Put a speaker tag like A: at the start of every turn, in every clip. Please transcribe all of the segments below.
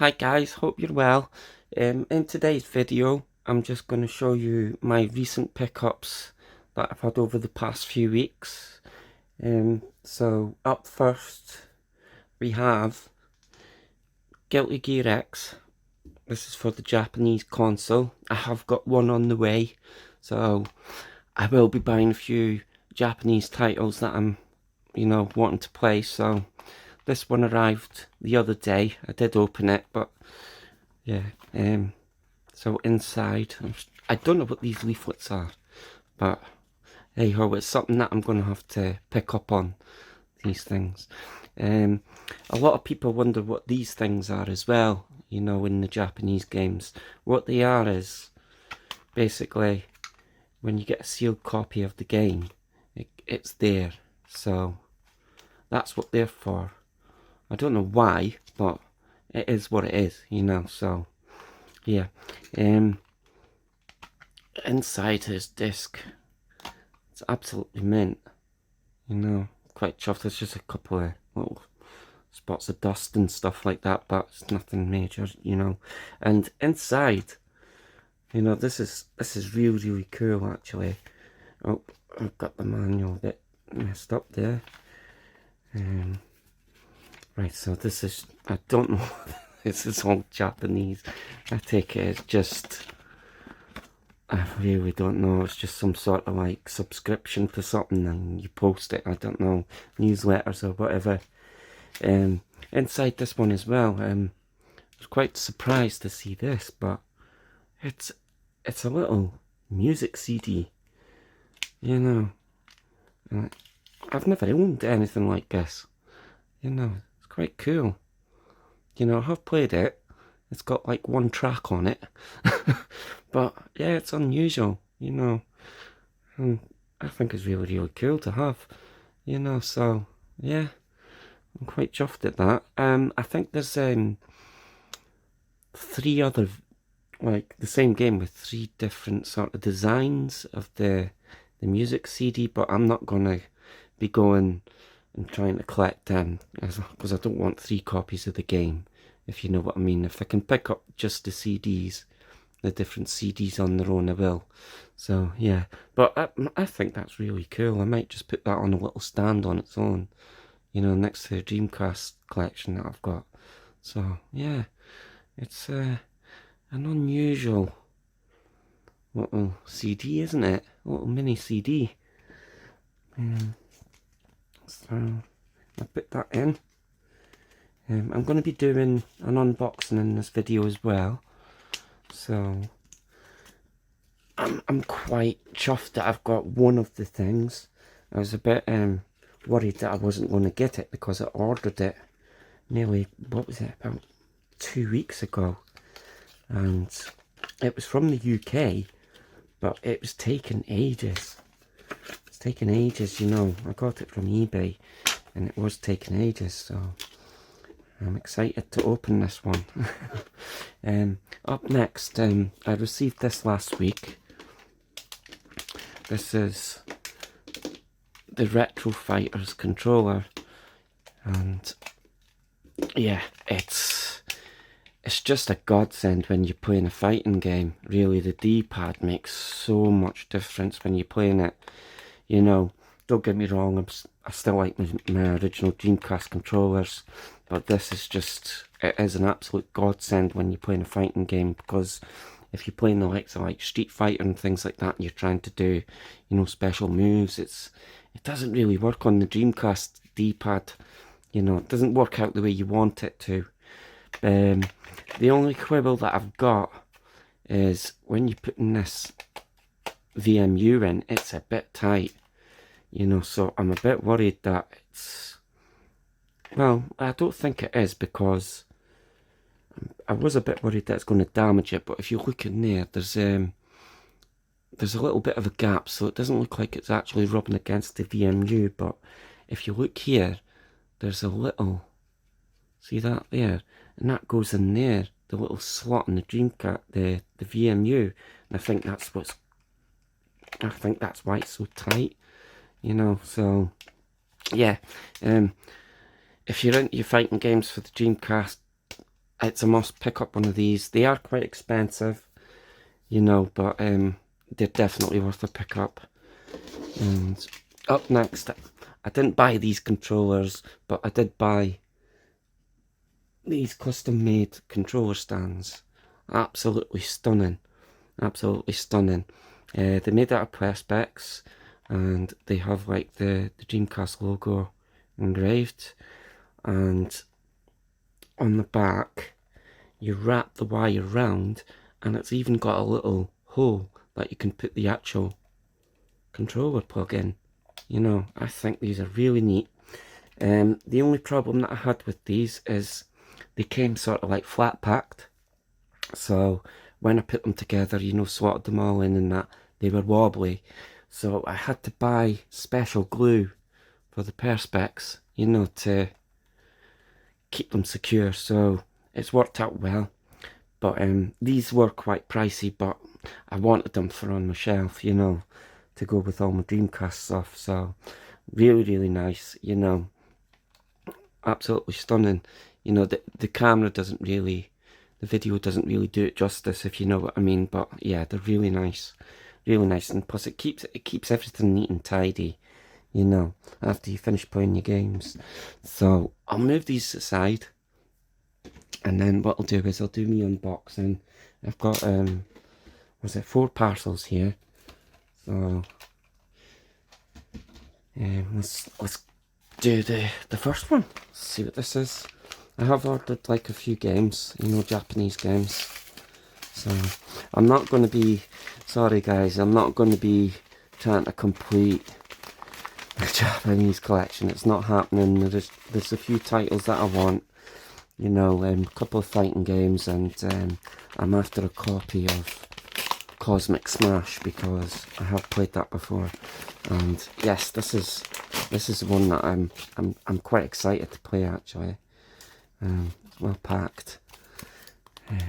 A: Hi guys, hope you're well. In today's video, I'm just going to show you my recent pickups that I've had over the past few weeks. So up first, we have Guilty Gear X. This is for the Japanese console. I have got one on the way, so I will be buying a few Japanese titles that I'm, wanting to play. So this one arrived the other day. I did open it, but yeah. So inside, I don't know what these leaflets are, but hey ho, it's something that I'm going to have to pick up on, these things. A lot of people wonder what these things are as well, in the Japanese games. What they are is, basically, when you get a sealed copy of the game, it's there. So, that's what they're for. I don't know why, but it is what it is, so yeah. Inside his disc, it's absolutely mint, quite chuffed. There's just a couple of little spots of dust and stuff like that, but it's nothing major, and inside, this is really cool actually. Oh, I've got the manual a bit messed up there. Right, so this is, I don't know, this is all Japanese. I take it it's just, I really don't know, it's just some sort of like subscription to something and you post it, I don't know, newsletters or whatever. Inside this one as well, I was quite surprised to see this, but it's a little music CD, I've never owned anything like this, it's quite cool. I have played it. It's got like one track on it. But yeah, it's unusual, and I think it's really cool to have, so yeah, I'm quite chuffed at that. I think there's 3 other, like the same game with 3 different sort of designs of the music CD, but I'm not gonna be going and trying to collect them, because I don't want 3 copies of the game, if you know what I mean. If I can pick up just the CDs, the different CDs on their own, I will. So yeah, but I think that's really cool. I might just put that on a little stand on its own, next to the Dreamcast collection that I've got. So yeah, it's an unusual little CD, isn't it? A little mini CD. So I'll put that in. I'm going to be doing an unboxing in this video as well, so I'm quite chuffed that I've got one of the things. I was a bit worried that I wasn't going to get it because I ordered it nearly, what was it, about 2 weeks ago, and it was from the UK, but it was taking ages. It's taking ages, I got it from eBay and it was taking ages, so I'm excited to open this one. Up next, I received this last week. This is the Retro Fighters controller, and yeah, it's just a godsend when you're playing a fighting game. Really, the D-pad makes so much difference when you're playing it. Don't get me wrong, I still like my original Dreamcast controllers, but this is just, it is an absolute godsend when you're playing a fighting game, because if you're playing the likes of like Street Fighter and things like that, and you're trying to do, special moves, it doesn't really work on the Dreamcast D-pad. It doesn't work out the way you want it to. The only quibble that I've got is when you're putting this VMU in, it's a bit tight, so I'm a bit worried that it's, well, I don't think it is, because I was a bit worried that it's going to damage it, but if you look in there, there's a little bit of a gap, so it doesn't look like it's actually rubbing against the VMU, but if you look here, there's a little, see that there, and that goes in there, the little slot in the Dreamcast, the VMU, and I think that's why it's so tight, so yeah. If you're into your fighting games for the Dreamcast, it's a must pick up one of these. They are quite expensive, you know, but they're definitely worth a pickup. And up next, I didn't buy these controllers, but I did buy these custom made controller stands. Absolutely stunning. Absolutely stunning. They're made out of Perspex, and they have like the Dreamcast logo engraved, and on the back you wrap the wire around, and it's even got a little hole that you can put the actual controller plug in. You know, I think these are really neat. The only problem that I had with these is they came sort of like flat packed, so when I put them together, you know, slotted them all in and that, they were wobbly, so I had to buy special glue for the Perspex, you know, to keep them secure. So it's worked out well. But these were quite pricey, but I wanted them for on my shelf, you know, to go with all my Dreamcast stuff. So really, really nice, you know, absolutely stunning. You know, the camera doesn't really, the video doesn't really do it justice, if you know what I mean. But yeah, they're really nice, and plus it keeps everything neat and tidy, you know, after you finish playing your games. So I'll move these aside, and then what I'll do is I'll do me unboxing. I've got was it 4 parcels here, so let's do the first one. Let's see what this is. I have ordered like a few games, you know, Japanese games. So I'm not going to be, sorry guys, I'm not going to be trying to complete the Japanese collection. It's not happening. There's a few titles that I want, you know, a couple of fighting games, and I'm after a copy of Cosmic Smash because I have played that before. And yes, this is one that I'm quite excited to play actually. It's well packed. I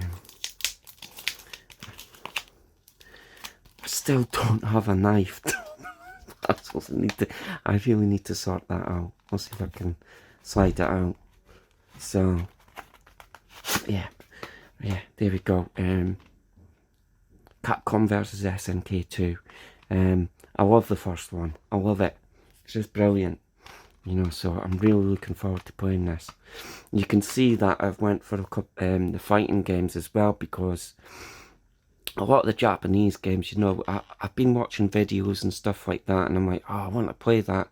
A: still don't have a knife. I really need to sort that out. I'll see if I can slide it out. So yeah, there we go. Capcom versus SNK 2. I love the first one. I love it. It's just brilliant. You know, so I'm really looking forward to playing this. You can see that I've went for a couple, the fighting games as well, because a lot of the Japanese games, you know, I've been watching videos and stuff like that, and I'm like, oh, I want to play that,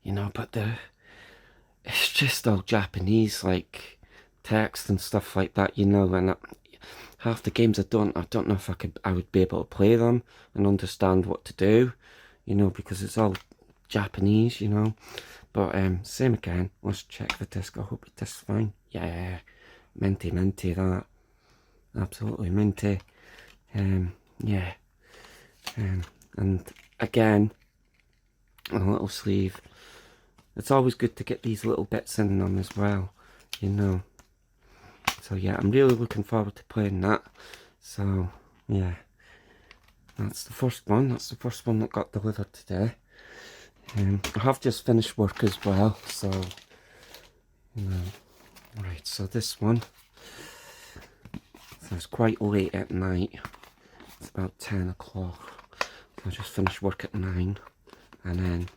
A: you know, but it's just all Japanese, like text and stuff like that, you know, and half the games I don't know if I would be able to play them and understand what to do, you know, because it's all Japanese, you know. But same again, let's check the disc. I hope the disc's fine. Yeah, minty that. Absolutely minty. Yeah. And again, a little sleeve. It's always good to get these little bits in them as well, you know. So yeah, I'm really looking forward to playing that. So yeah, that's the first one. That's the first one that got delivered today. I have just finished work as well, so you know. Right, so this one, so it's quite late at night. It's about 10 o'clock. So I just finished work at 9, and then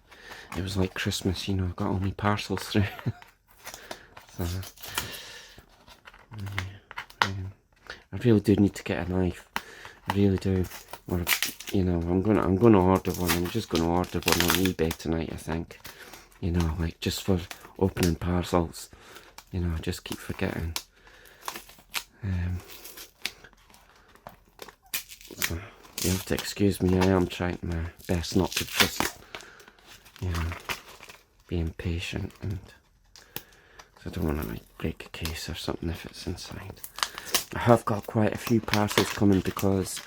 A: it was like Christmas, you know, I got all my parcels through. So I really do need to get a knife. I really do. Or, you know, I'm gonna order one. I'm just gonna order one on eBay tonight, I think. You know, like just for opening parcels. You know, I just keep forgetting. So you have to excuse me. I am trying my best not to just, you know, be impatient, and so I don't want to like break a case or something if it's inside. I have got quite a few parcels coming because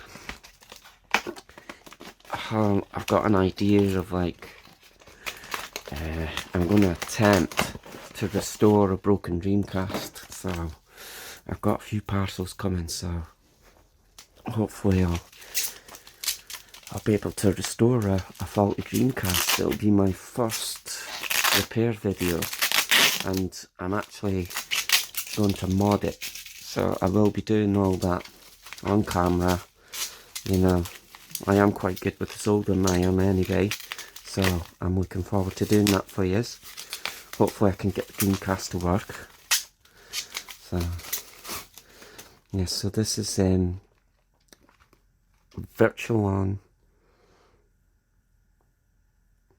A: I've got an idea of like I'm going to attempt to restore a broken Dreamcast, so I've got a few parcels coming, so hopefully I'll be able to restore a faulty Dreamcast. It'll be my first repair video, and I'm actually going to mod it. so I will be doing all that on camera. You know, I am quite good with the soldering iron anyway, so I'm looking forward to doing that for you. Hopefully I can get the Dreamcast to work. So, yeah, so this is Virtual On.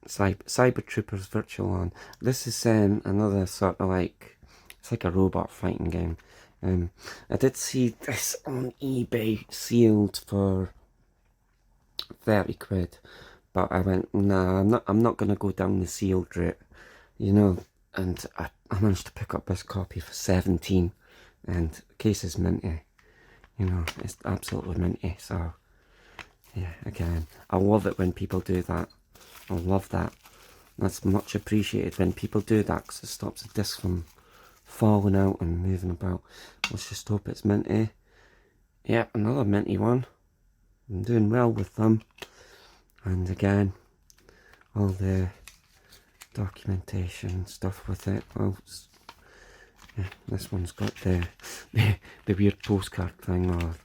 A: Cyber Troopers Virtual On. This is another sort of like, it's like a robot fighting game. I did see this on eBay sealed for 30 quid, but I went, nah, I'm not gonna go down the sealed route, you know. And I managed to pick up this copy for 17, and the case is minty, you know, it's absolutely minty. So yeah, again, I love it when people do that. I love that. That's much appreciated when people do that, because it stops the disc from falling out and moving about. Let's just hope it's minty. Yep, another minty one. I'm doing well with them. And again, all the documentation stuff with it. Well, yeah, this one's got the weird postcard thing, or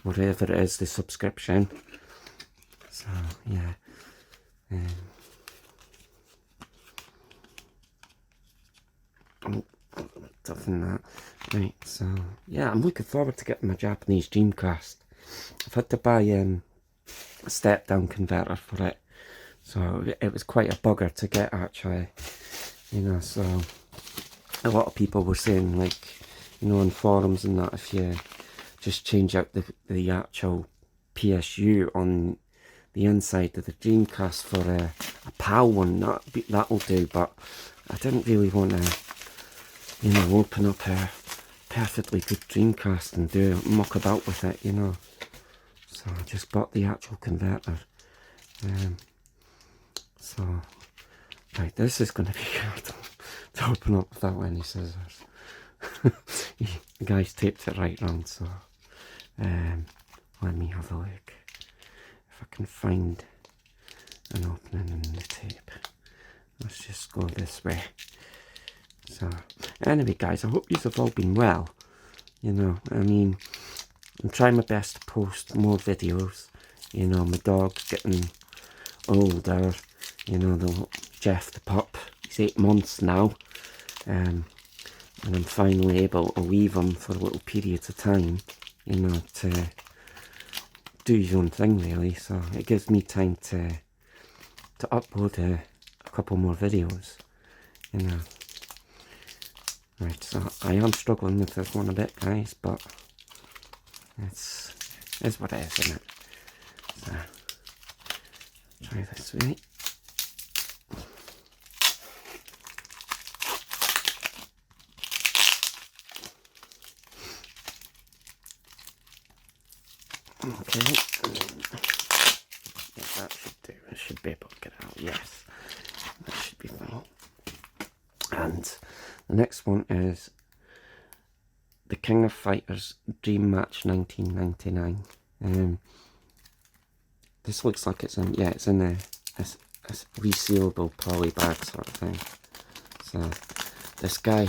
A: whatever it is, the subscription. So yeah, tough than that. Right, so yeah, I'm looking forward to getting my Japanese Dreamcast. I've had to buy a step down converter for it, so it was quite a bugger to get actually, you know. So a lot of people were saying, like, you know, on forums and that, if you just change out the actual PSU on the inside of the Dreamcast for a PAL one, that'll do. But I didn't really want to, you know, open up a perfectly good Dreamcast and do muck about with it, you know. So I just bought the actual converter. So, right, this is going to be hard to open up without any scissors. The guy's taped it right round, so let me have a look. If I can find an opening in the tape. Let's just go this way. So, anyway guys, I hope you have all been well. You know, I mean, I'm trying my best to post more videos. You know, my dog's getting older. You know, Jeff the pup, he's 8 months now. And I'm finally able to leave him for little periods of time, you know, to do his own thing really. So it gives me time to upload a couple more videos, you know. Right, so I am struggling with this one a bit, guys, but it's what it is, isn't it? So try this way. Okay, yeah, that should do. I should be able to get it out. Yes, that should be fine. And the next one is the King of Fighters Dream Match 1999. This looks like it's in, yeah, it's in a resealable poly bag sort of thing. So this guy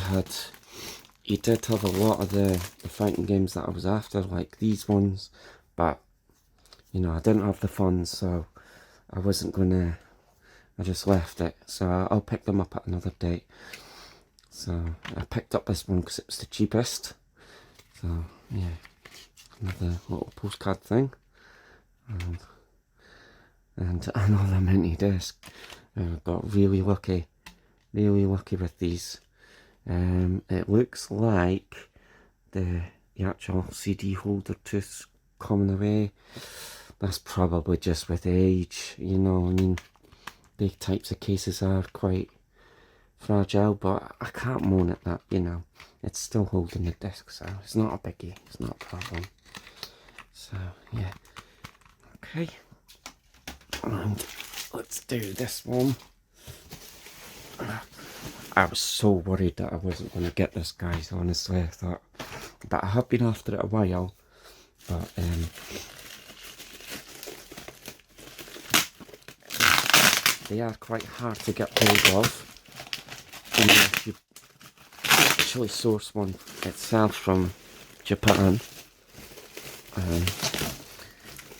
A: he did have a lot of the fighting games that I was after, like these ones, but you know, I didn't have the funds, so I wasn't gonna, I just left it. So I'll pick them up at another date. So I picked up this one because it was the cheapest. So yeah, another little postcard thing, and another minty disc. Got really lucky with these. It looks like the actual CD holder tooth's coming away. That's probably just with age, you know. I mean, big types of cases are quite fragile, but I can't moan at that, you know. It's still holding the disc, so it's not a biggie, it's not a problem. So yeah, okay, and let's do this one. I was so worried that I wasn't going to get this, guys, honestly. I thought, but I have been after it a while, but they are quite hard to get hold of unless you actually source one itself from Japan.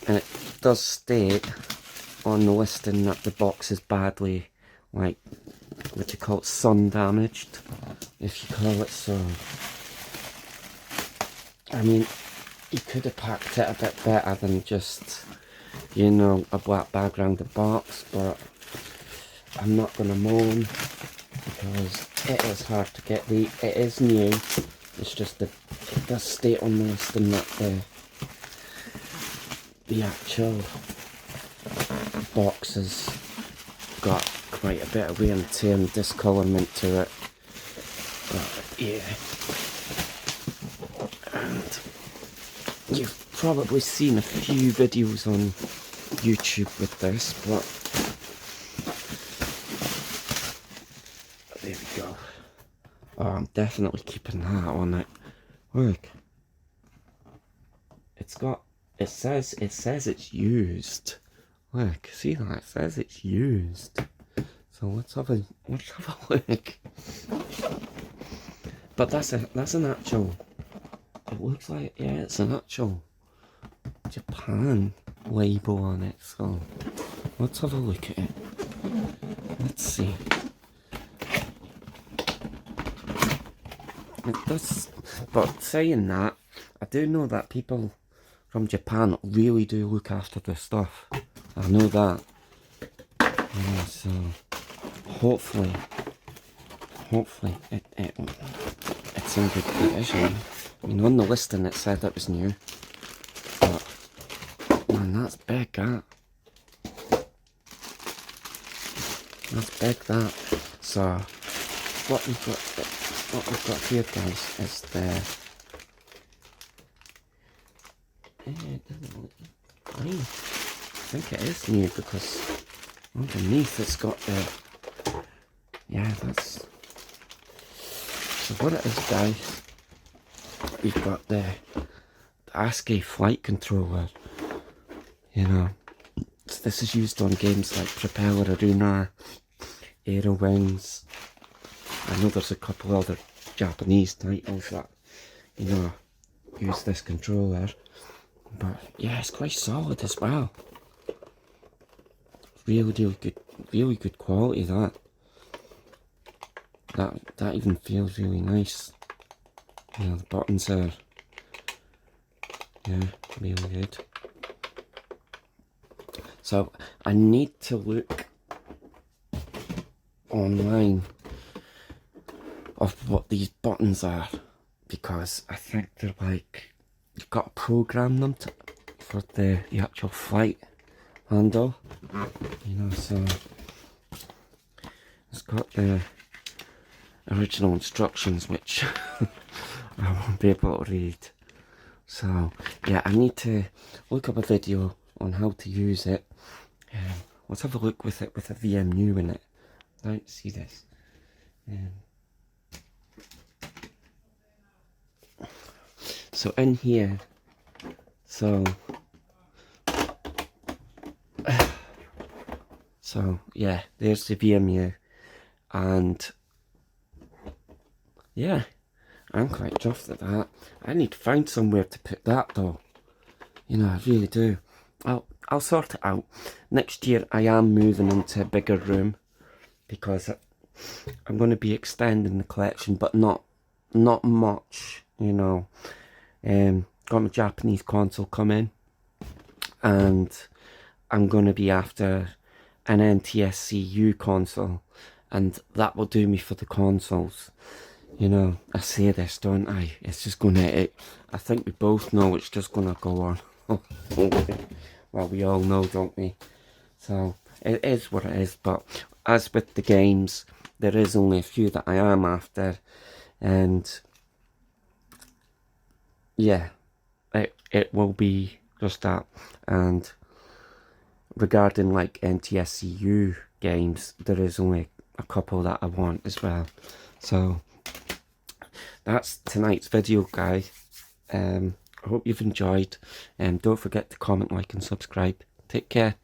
A: And it does state on the listing that the box is badly, like, what you call it, sun damaged, if you call it so. I mean, you could have packed it a bit better than just, you know, a black bag around the box, but I'm not going to moan because it is hard to get. It is new, it's just that it does state on the listing that the actual box has got quite a bit of wear and tear and discolourment to it. But yeah, and you've probably seen a few videos on YouTube with this, but there we go. Oh, I'm definitely keeping that on it. Look, it says it's used. Look, see that? It says it's used. So let's have a look. But that's an actual. It looks like, yeah, it's an actual Japan label on it. So let's have a look at it. Let's see. It does, but saying that, I do know that people from Japan really do look after their stuff. I know that. Yeah, so hopefully it's in good condition. I mean, on the listing it said it was new, but man, that's big, that. That's big, that. So what we've got here, guys, is the. It doesn't look clean. I think it is new because underneath it's got the. Yeah, that's. So what it is, guys, we've got the Ascii flight controller. You know, so this is used on games like Propeller Arena, Aerowings. I know there's a couple other Japanese titles that, you know, use this controller. But yeah, it's quite solid as well. Really good quality, that. That even feels really nice. You know, the buttons are, yeah, really good. So I need to look online of what these buttons are, because I think they're like, you've got to program them for the actual flight handle. You know, so it's got the original instructions, which I won't be able to read. So yeah, I need to look up a video on how to use it. Let's have a look with it with a VMU in it. Right, see this. So in here, so yeah, there's the VMU, and yeah, I'm quite chuffed at that. I need to find somewhere to put that though. You know, I really do. I'll sort it out. Next year I am moving into a bigger room because I'm going to be extending the collection, but not much, you know. Got my Japanese console coming, and I'm going to be after an NTSC console, and that will do me for the consoles. You know, I say this, don't I? It's just going to, I think we both know it's just going to go on. Well, we all know, don't we? So it is what it is. But as with the games, there is only a few that I am after, and yeah, it will be just that. And regarding like NTSCU games, there is only a couple that I want as well. So that's tonight's video, guys. I hope you've enjoyed. Don't forget to comment, like and subscribe. Take care.